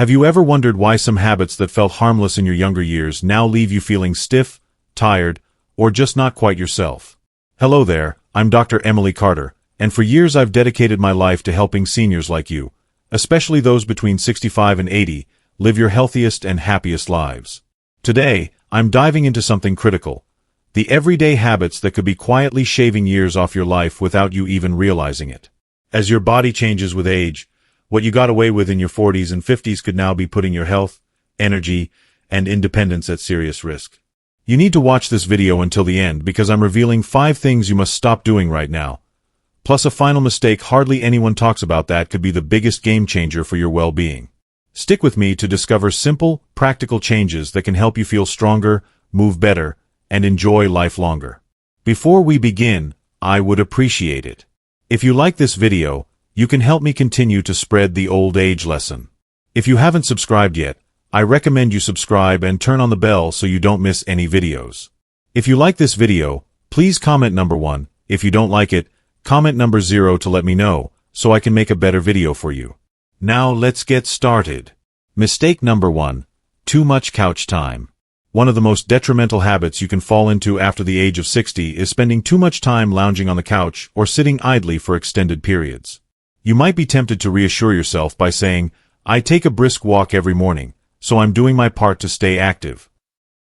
Have you ever wondered why some habits that felt harmless in your younger years now leave you feeling stiff, tired, or just not quite yourself? Hello there, I'm Dr. Emily Carter, and for years I've dedicated my life to helping seniors like you, especially those between 65 and 80, live your healthiest and happiest lives. Today, I'm diving into something critical: the everyday habits that could be quietly shaving years off your life without you even realizing it. As your body changes with age, what you got away with in your 40s and 50s could now be putting your health, energy, and independence at serious risk. You need to watch this video until the end because I'm revealing 5 things you must stop doing right now. Plus a final mistake hardly anyone talks about that could be the biggest game changer for your well-being. Stick with me to discover simple, practical changes that can help you feel stronger, move better, and enjoy life longer. Before we begin, I would appreciate it if you like this video. You can help me continue to spread the old age lesson. If you haven't subscribed yet, I recommend you subscribe and turn on the bell so you don't miss any videos. If you like this video, please comment number 1. If you don't like it, comment number 0 to let me know, so I can make a better video for you. Now let's get started. Mistake number 1. Too much couch time. One of the most detrimental habits you can fall into after the age of 60 is spending too much time lounging on the couch or sitting idly for extended periods. You might be tempted to reassure yourself by saying, "I take a brisk walk every morning, so I'm doing my part to stay active."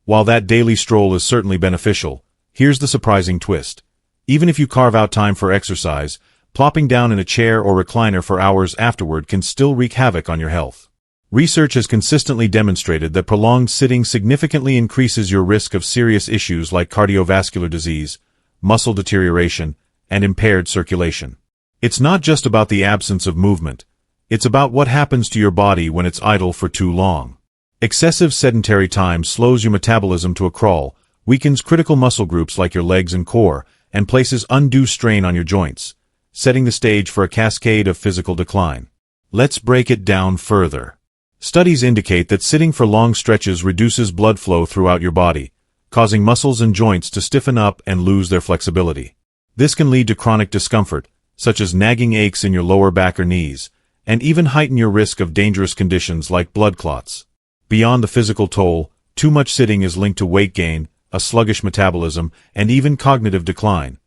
While that daily stroll is certainly beneficial, here's the surprising twist. Even if you carve out time for exercise, plopping down in a chair or recliner for hours afterward can still wreak havoc on your health. Research has consistently demonstrated that prolonged sitting significantly increases your risk of serious issues like cardiovascular disease, muscle deterioration, and impaired circulation. It's not just about the absence of movement. It's about what happens to your body when it's idle for too long. Excessive sedentary time slows your metabolism to a crawl, weakens critical muscle groups like your legs and core, and places undue strain on your joints, setting the stage for a cascade of physical decline. Let's break it down further. Studies indicate that sitting for long stretches reduces blood flow throughout your body, causing muscles and joints to stiffen up and lose their flexibility. This can lead to chronic discomfort, such as nagging aches in your lower back or knees, and even heighten your risk of dangerous conditions like blood clots. Beyond the physical toll, too much sitting is linked to weight gain, a sluggish metabolism, and even cognitive decline,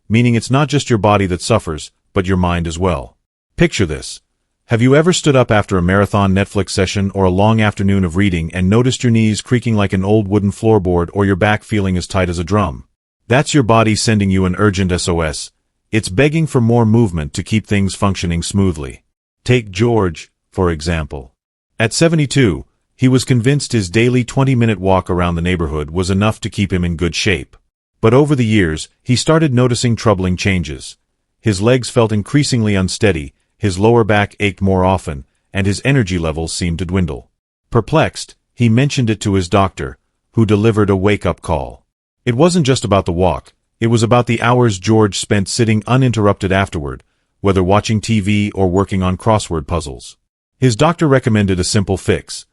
meaning it's not just your body that suffers, but your mind as well. Picture this. Have you ever stood up after a marathon Netflix session or a long afternoon of reading and noticed your knees creaking like an old wooden floorboard or your back feeling as tight as a drum? That's your body sending you an urgent SOS. It's begging for more movement to keep things functioning smoothly. Take George, for example. At 72, he was convinced his daily 20-minute walk around the neighborhood was enough to keep him in good shape. But over the years, he started noticing troubling changes. His legs felt increasingly unsteady, his lower back ached more often, and his energy levels seemed to dwindle. Perplexed, he mentioned it to his doctor, who delivered a wake-up call. It wasn't just about the walk. It was about the hours George spent sitting uninterrupted afterward, whether watching TV or working on crossword puzzles. His doctor recommended a simple fix: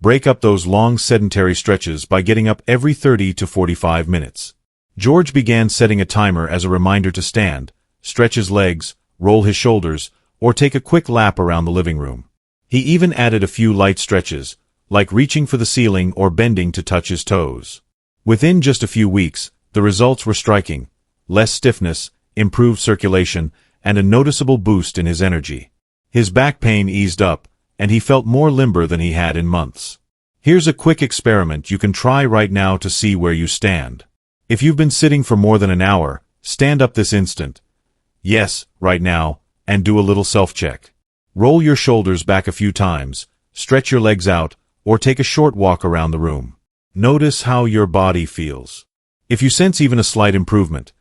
break up those long sedentary stretches by getting up every 30 to 45 minutes. George began setting a timer as a reminder to stand, stretch his legs, roll his shoulders, or take a quick lap around the living room. He even added a few light stretches, like reaching for the ceiling or bending to touch his toes. Within just a few weeks, the results were striking: less stiffness, improved circulation, and a noticeable boost in his energy. His back pain eased up, and he felt more limber than he had in months. Here's a quick experiment you can try right now to see where you stand. If you've been sitting for more than an hour, stand up this instant. Yes, right now, and do a little self-check. Roll your shoulders back a few times, stretch your legs out, or take a short walk around the room. Notice how your body feels. If you sense even a slight improvement,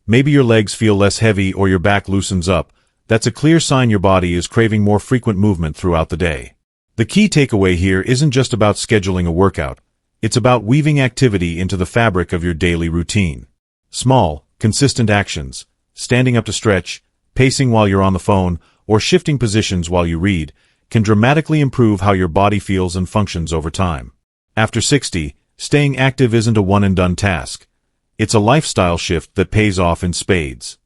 maybe your legs feel less heavy or your back loosens up, that's a clear sign your body is craving more frequent movement throughout the day. The key takeaway here isn't just about scheduling a workout. It's about weaving activity into the fabric of your daily routine. Small, consistent actions, standing up to stretch, pacing while you're on the phone, or shifting positions while you read, can dramatically improve how your body feels and functions over time. After 60, staying active isn't a one-and-done task. It's a lifestyle shift that pays off in spades.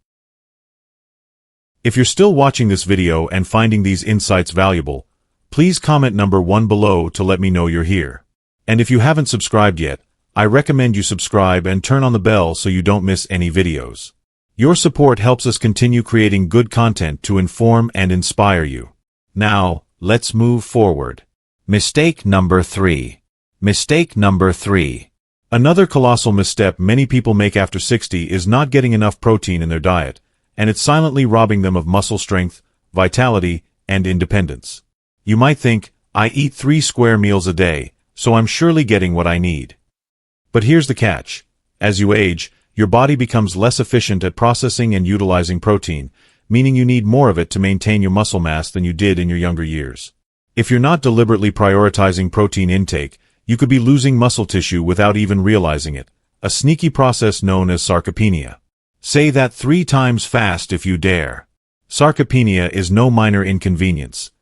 If you're still watching this video and finding these insights valuable, Please comment number 1 below to let me know you're here. And if you haven't subscribed yet, I recommend you subscribe and turn on the bell so you don't miss any videos. Your support helps us continue creating good content to inform and inspire you. Now, let's move forward. Mistake number 3. Mistake number 3. Another colossal misstep many people make after 60 is not getting enough protein in their diet, and it's silently robbing them of muscle strength, vitality, and independence. You might think, I eat 3 square meals a day, so I'm surely getting what I need. But here's the catch. As you age, your body becomes less efficient at processing and utilizing protein, meaning you need more of it to maintain your muscle mass than you did in your younger years. If you're not deliberately prioritizing protein intake, you could be losing muscle tissue without even realizing it, a sneaky process known as sarcopenia. Say that 3 times fast if you dare. Sarcopenia is no minor inconvenience.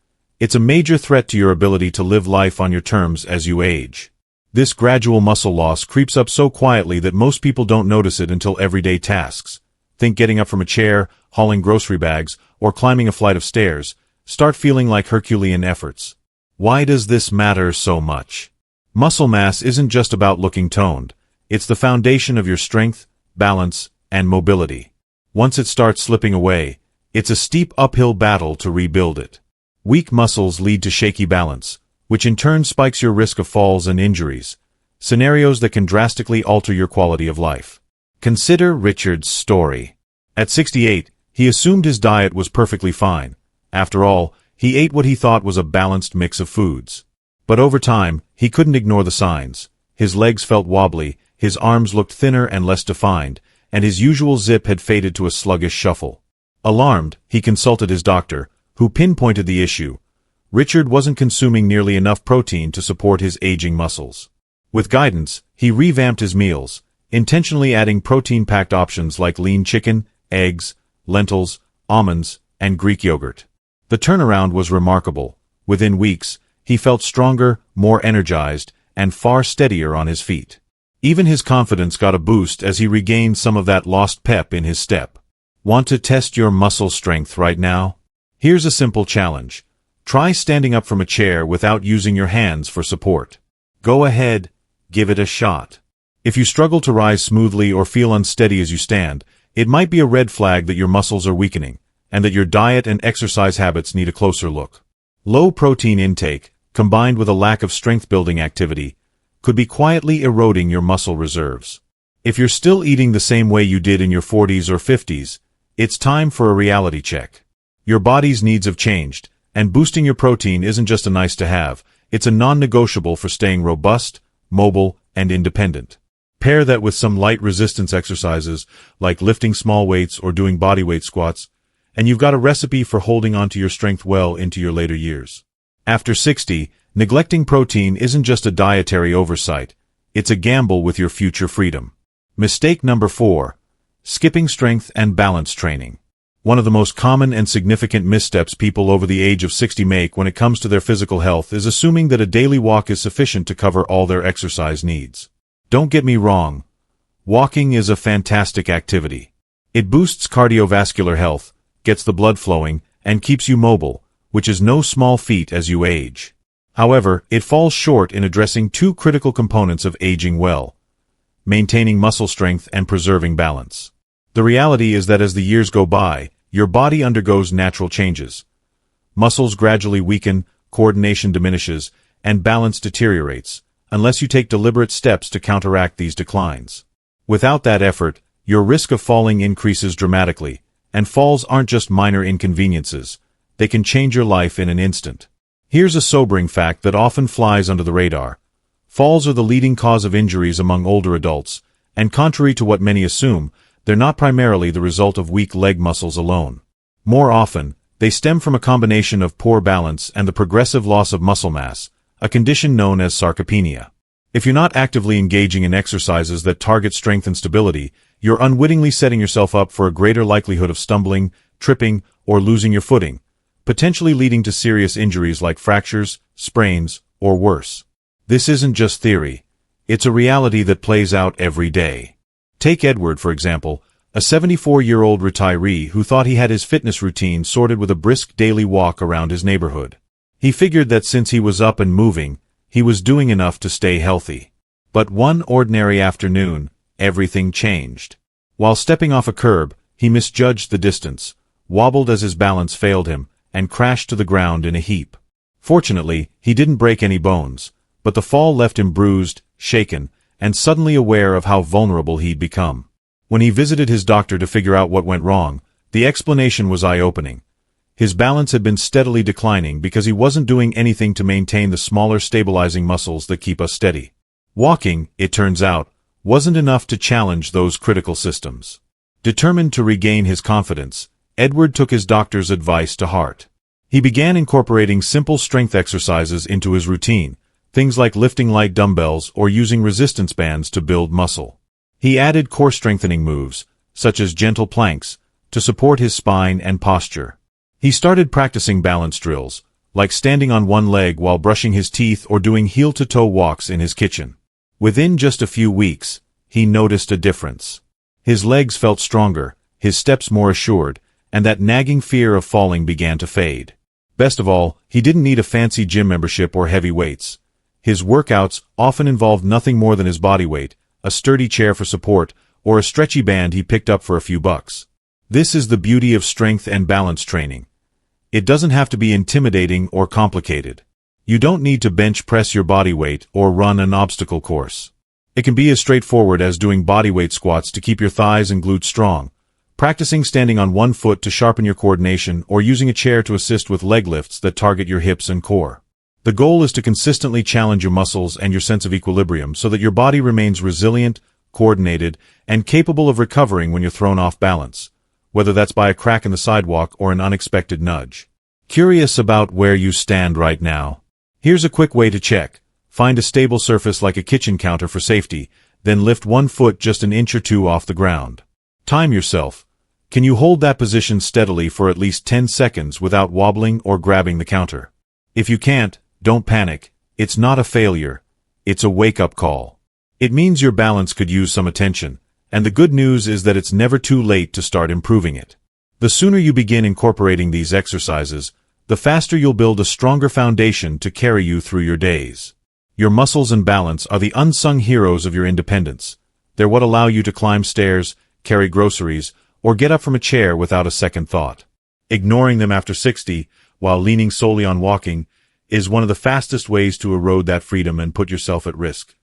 It's a major threat to your ability to live life on your terms as you age. This gradual muscle loss creeps up so quietly that most people don't notice it until everyday tasks. Think getting up from a chair, hauling grocery bags, or climbing a flight of stairs, start feeling like Herculean efforts. Why does this matter so much? Muscle mass isn't just about looking toned. It's the foundation of your strength, balance, and mobility. Once it starts slipping away, it's a steep uphill battle to rebuild it. Weak muscles lead to shaky balance, which in turn spikes your risk of falls and injuries, scenarios that can drastically alter your quality of life. Consider Richard's story. At 68, he assumed his diet was perfectly fine. After all, he ate what he thought was a balanced mix of foods. But over time, he couldn't ignore the signs. His legs felt wobbly, his arms looked thinner and less defined, and his usual zip had faded to a sluggish shuffle. Alarmed, he consulted his doctor, who pinpointed the issue. Richard wasn't consuming nearly enough protein to support his aging muscles. With guidance, he revamped his meals, intentionally adding protein-packed options like lean chicken, eggs, lentils, almonds, and Greek yogurt. The turnaround was remarkable. Within weeks, he felt stronger, more energized, and far steadier on his feet. Even his confidence got a boost as he regained some of that lost pep in his step. Want to test your muscle strength right now? Here's a simple challenge. Try standing up from a chair without using your hands for support. Go ahead, give it a shot. If you struggle to rise smoothly or feel unsteady as you stand, it might be a red flag that your muscles are weakening, and that your diet and exercise habits need a closer look. Low protein intake, combined with a lack of strength-building activity, could be quietly eroding your muscle reserves. If you're still eating the same way you did in your 40s or 50s, it's time for a reality check. Your body's needs have changed, and boosting your protein isn't just a nice-to-have, it's a non-negotiable for staying robust, mobile, and independent. Pair that with some light resistance exercises, like lifting small weights or doing bodyweight squats, and you've got a recipe for holding onto your strength well into your later years. After 60, neglecting protein isn't just a dietary oversight, it's a gamble with your future freedom. Mistake number 4. Skipping strength and balance training. One of the most common and significant missteps people over the age of 60 make when it comes to their physical health is assuming that a daily walk is sufficient to cover all their exercise needs. Don't get me wrong. Walking is a fantastic activity. It boosts cardiovascular health, gets the blood flowing, and keeps you mobile, which is no small feat as you age. However, it falls short in addressing 2 critical components of aging well: maintaining muscle strength and preserving balance. The reality is that as the years go by, your body undergoes natural changes. Muscles gradually weaken, coordination diminishes, and balance deteriorates, unless you take deliberate steps to counteract these declines. Without that effort, your risk of falling increases dramatically, and falls aren't just minor inconveniences, they can change your life in an instant. Here's a sobering fact that often flies under the radar. Falls are the leading cause of injuries among older adults, and contrary to what many assume, they're not primarily the result of weak leg muscles alone. More often, they stem from a combination of poor balance and the progressive loss of muscle mass, a condition known as sarcopenia. If you're not actively engaging in exercises that target strength and stability, you're unwittingly setting yourself up for a greater likelihood of stumbling, tripping, or losing your footing, potentially leading to serious injuries like fractures, sprains, or worse. This isn't just theory. It's a reality that plays out every day. Take Edward, for example, a 74-year-old retiree who thought he had his fitness routine sorted with a brisk daily walk around his neighborhood. He figured that since he was up and moving, he was doing enough to stay healthy. But one ordinary afternoon, everything changed. While stepping off a curb, he misjudged the distance, wobbled as his balance failed him, and crashed to the ground in a heap. Fortunately, he didn't break any bones, but the fall left him bruised, shaken, and suddenly aware of how vulnerable he'd become. When he visited his doctor to figure out what went wrong, the explanation was eye-opening. His balance had been steadily declining because he wasn't doing anything to maintain the smaller stabilizing muscles that keep us steady. Walking, it turns out, wasn't enough to challenge those critical systems. Determined to regain his confidence, Edward took his doctor's advice to heart. He began incorporating simple strength exercises into his routine, things like lifting light dumbbells or using resistance bands to build muscle. He added core strengthening moves, such as gentle planks, to support his spine and posture. He started practicing balance drills, like standing on one leg while brushing his teeth or doing heel-to-toe walks in his kitchen. Within just a few weeks, he noticed a difference. His legs felt stronger, his steps more assured, and that nagging fear of falling began to fade. Best of all, he didn't need a fancy gym membership or heavy weights. His workouts often involved nothing more than his body weight, a sturdy chair for support, or a stretchy band he picked up for a few bucks. This is the beauty of strength and balance training. It doesn't have to be intimidating or complicated. You don't need to bench press your body weight or run an obstacle course. It can be as straightforward as doing bodyweight squats to keep your thighs and glutes strong, practicing standing on one foot to sharpen your coordination, or using a chair to assist with leg lifts that target your hips and core. The goal is to consistently challenge your muscles and your sense of equilibrium so that your body remains resilient, coordinated, and capable of recovering when you're thrown off balance, whether that's by a crack in the sidewalk or an unexpected nudge. Curious about where you stand right now? Here's a quick way to check. Find a stable surface like a kitchen counter for safety, then lift one foot just an inch or two off the ground. Time yourself. Can you hold that position steadily for at least 10 seconds without wobbling or grabbing the counter? If you can't, don't panic. It's not a failure. It's a wake-up call. It means your balance could use some attention, and the good news is that it's never too late to start improving it. The sooner you begin incorporating these exercises, the faster you'll build a stronger foundation to carry you through your days. Your muscles and balance are the unsung heroes of your independence. They're what allow you to climb stairs, carry groceries, or get up from a chair without a second thought. Ignoring them after 60, while leaning solely on walking, is one of the fastest ways to erode that freedom and put yourself at risk.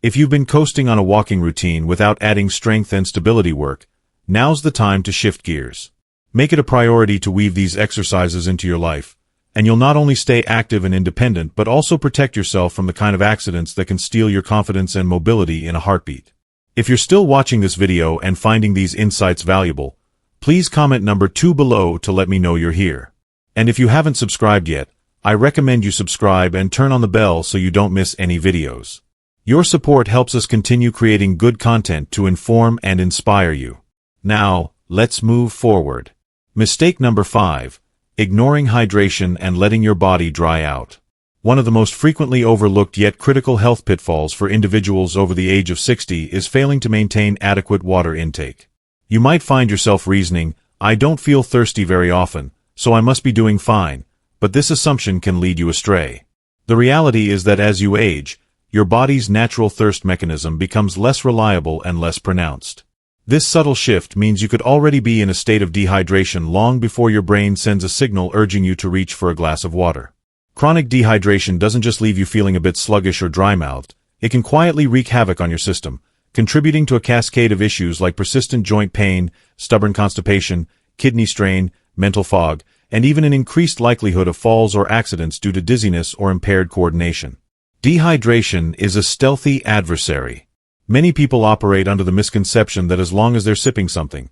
If you've been coasting on a walking routine without adding strength and stability work, now's the time to shift gears. Make it a priority to weave these exercises into your life, and you'll not only stay active and independent but also protect yourself from the kind of accidents that can steal your confidence and mobility in a heartbeat. If you're still watching this video and finding these insights valuable, please comment number 2 below to let me know you're here. And if you haven't subscribed yet, I recommend you subscribe and turn on the bell so you don't miss any videos. Your support helps us continue creating good content to inform and inspire you. Now, let's move forward. Mistake number 5. Ignoring hydration and letting your body dry out. One of the most frequently overlooked yet critical health pitfalls for individuals over the age of 60 is failing to maintain adequate water intake. You might find yourself reasoning, "I don't feel thirsty very often, so I must be doing fine," but this assumption can lead you astray. The reality is that as you age, your body's natural thirst mechanism becomes less reliable and less pronounced. This subtle shift means you could already be in a state of dehydration long before your brain sends a signal urging you to reach for a glass of water. Chronic dehydration doesn't just leave you feeling a bit sluggish or dry-mouthed, it can quietly wreak havoc on your system, contributing to a cascade of issues like persistent joint pain, stubborn constipation, kidney strain, mental fog, and even an increased likelihood of falls or accidents due to dizziness or impaired coordination. Dehydration is a stealthy adversary. Many people operate under the misconception that as long as they're sipping something,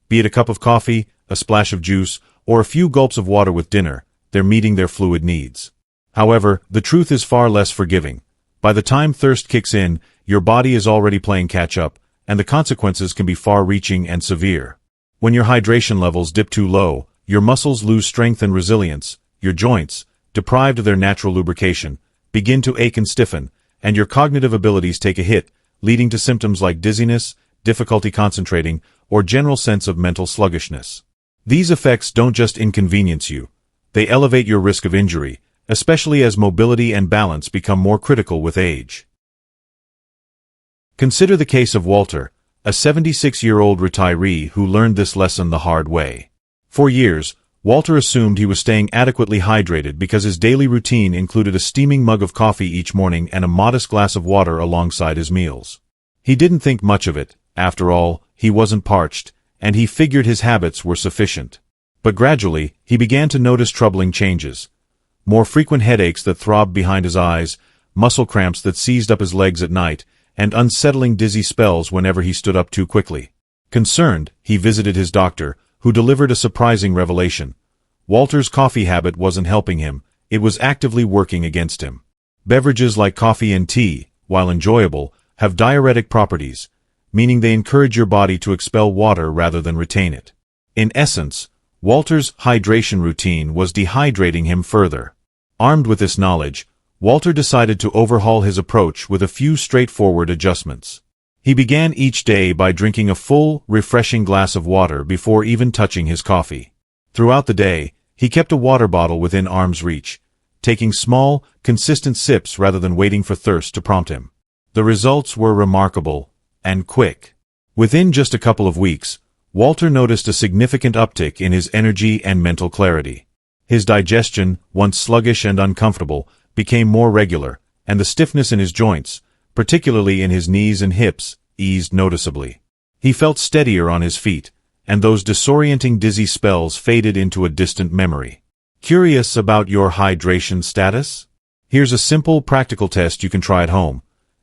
be it a cup of coffee, a splash of juice, or a few gulps of water with dinner, they're meeting their fluid needs. However, the truth is far less forgiving. By the time thirst kicks in, your body is already playing catch-up, and the consequences can be far-reaching and severe. When your hydration levels dip too low, your muscles lose strength and resilience, your joints, deprived of their natural lubrication, begin to ache and stiffen, and your cognitive abilities take a hit, leading to symptoms like dizziness, difficulty concentrating, or general sense of mental sluggishness. These effects don't just inconvenience you. They elevate your risk of injury, especially as mobility and balance become more critical with age. Consider the case of Walter, a 76-year-old retiree who learned this lesson the hard way. For years, Walter assumed he was staying adequately hydrated because his daily routine included a steaming mug of coffee each morning and a modest glass of water alongside his meals. He didn't think much of it. After all, he wasn't parched, and he figured his habits were sufficient. But gradually, he began to notice troubling changes. More frequent headaches that throbbed behind his eyes, muscle cramps that seized up his legs at night, and unsettling dizzy spells whenever he stood up too quickly. Concerned, he visited his doctor, who delivered a surprising revelation. Walter's coffee habit wasn't helping him, it was actively working against him. Beverages like coffee and tea, while enjoyable, have diuretic properties, meaning they encourage your body to expel water rather than retain it. In essence, Walter's hydration routine was dehydrating him further. Armed with this knowledge, Walter decided to overhaul his approach with a few straightforward adjustments. He began each day by drinking a full, refreshing glass of water before even touching his coffee. Throughout the day, he kept a water bottle within arm's reach, taking small, consistent sips rather than waiting for thirst to prompt him. The results were remarkable and quick. Within just a couple of weeks, Walter noticed a significant uptick in his energy and mental clarity. His digestion, once sluggish and uncomfortable, became more regular, and the stiffness in his joints, particularly in his knees and hips, eased noticeably. He felt steadier on his feet, and those disorienting dizzy spells faded into a distant memory. Curious about your hydration status? Here's a simple, practical test you can try at home.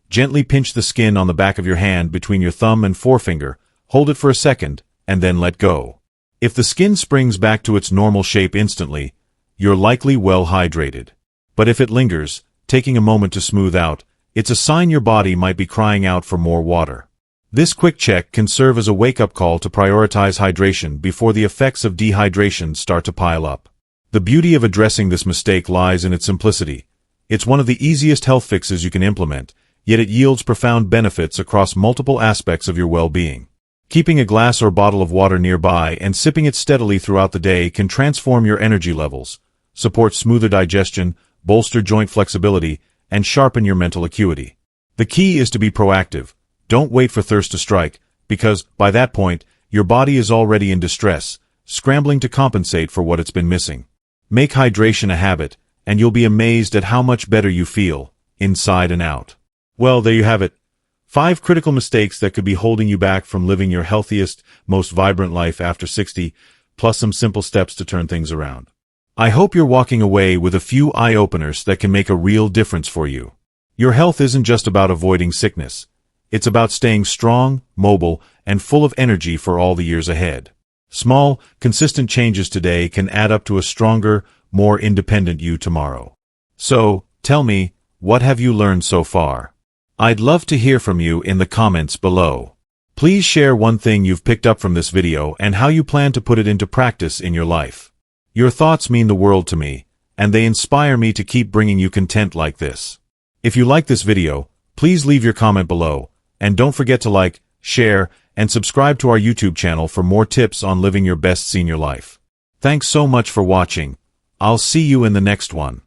Gently pinch the skin on the back of your hand between your thumb and forefinger, hold it for a second, and then let go. If the skin springs back to its normal shape instantly, you're likely well hydrated. But if it lingers, taking a moment to smooth out, it's a sign your body might be crying out for more water. This quick check can serve as a wake-up call to prioritize hydration before the effects of dehydration start to pile up. The beauty of addressing this mistake lies in its simplicity. It's one of the easiest health fixes you can implement, yet it yields profound benefits across multiple aspects of your well-being. Keeping a glass or bottle of water nearby and sipping it steadily throughout the day can transform your energy levels, support smoother digestion, bolster joint flexibility, and sharpen your mental acuity. The key is to be proactive. Don't wait for thirst to strike, because, by that point, your body is already in distress, scrambling to compensate for what it's been missing. Make hydration a habit, and you'll be amazed at how much better you feel, inside and out. Well, there you have it. 5 critical mistakes that could be holding you back from living your healthiest, most vibrant life after 60, plus some simple steps to turn things around. I hope you're walking away with a few eye-openers that can make a real difference for you. Your health isn't just about avoiding sickness. It's about staying strong, mobile, and full of energy for all the years ahead. Small, consistent changes today can add up to a stronger, more independent you tomorrow. So, tell me, what have you learned so far? I'd love to hear from you in the comments below. Please share one thing you've picked up from this video and how you plan to put it into practice in your life. Your thoughts mean the world to me, and they inspire me to keep bringing you content like this. If you like this video, please leave your comment below, and don't forget to like, share, and subscribe to our YouTube channel for more tips on living your best senior life. Thanks so much for watching. I'll see you in the next one.